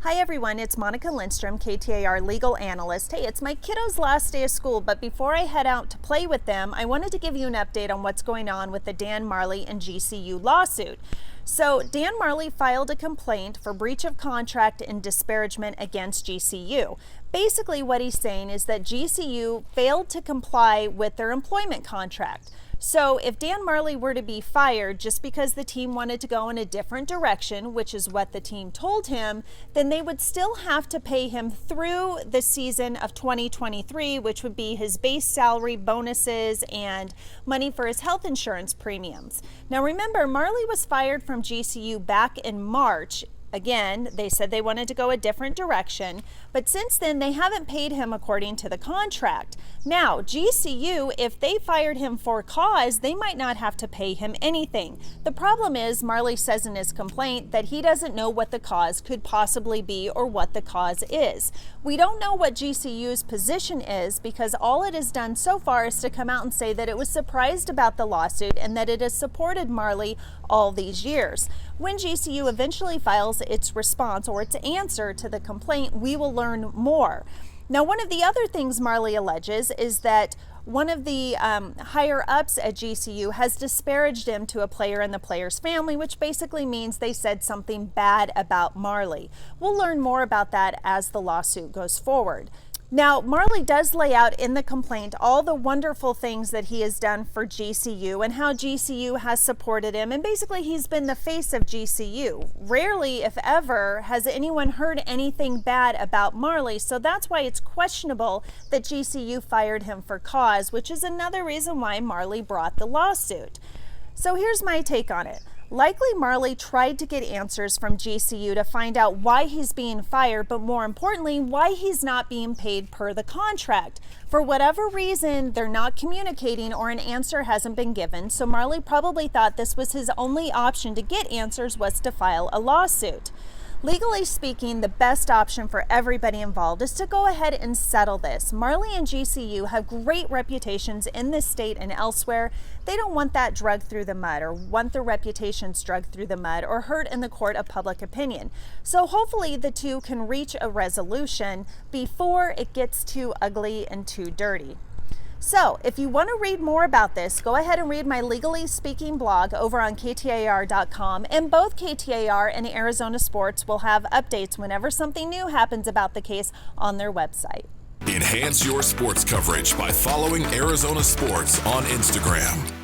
Hi everyone, it's Monica Lindstrom, KTAR legal analyst. Hey, it's my kiddos' last day of school, but before I head out to play with them, I wanted to give you an update on what's going on with the Dan Marley and GCU lawsuit. So Dan Marley filed a complaint for breach of contract and disparagement against GCU. Basically what he's saying is that GCU failed to comply with their employment contract. So if Dan Marley were to be fired just because the team wanted to go in a different direction, which is what the team told him, then they would still have to pay him through the season of 2023, which would be his base salary, bonuses, and money for his health insurance premiums. Now remember, Marley was fired from GCU back in March. Again, they said they wanted to go a different direction, but since then they haven't paid him according to the contract. Now, GCU, if they fired him for cause, they might not have to pay him anything. The problem is, Marley says in his complaint that he doesn't know what the cause could possibly be or what the cause is. We don't know what GCU's position is because all it has done so far is to come out and say that it was surprised about the lawsuit and that it has supported Marley all these years. When GCU eventually files its response or its answer to the complaint, we will learn more. Now, one of the other things Marley alleges is that one of the higher ups at GCU has disparaged him to a player in the player's family, which basically means they said something bad about Marley. We'll learn more about that as the lawsuit goes forward. Now, Marley does lay out in the complaint all the wonderful things that he has done for GCU and how GCU has supported him, and basically he's been the face of GCU. Rarely, if ever, has anyone heard anything bad about Marley, so that's why it's questionable that GCU fired him for cause, which is another reason why Marley brought the lawsuit. So here's my take on it. Likely Marley tried to get answers from GCU to find out why he's being fired, but more importantly, why he's not being paid per the contract. For whatever reason, they're not communicating or an answer hasn't been given, so Marley probably thought this was his only option to get answers was to file a lawsuit. Legally speaking, the best option for everybody involved is to go ahead and settle this. Marley and GCU have great reputations in this state and elsewhere. They don't want that dragged through the mud or want their reputations dragged through the mud or hurt in the court of public opinion. So hopefully the two can reach a resolution before it gets too ugly and too dirty. So if you want to read more about this, go ahead and read my Legally Speaking blog over on KTAR.com, and both KTAR and Arizona Sports will have updates whenever something new happens about the case on their website. Enhance your sports coverage by following Arizona Sports on Instagram.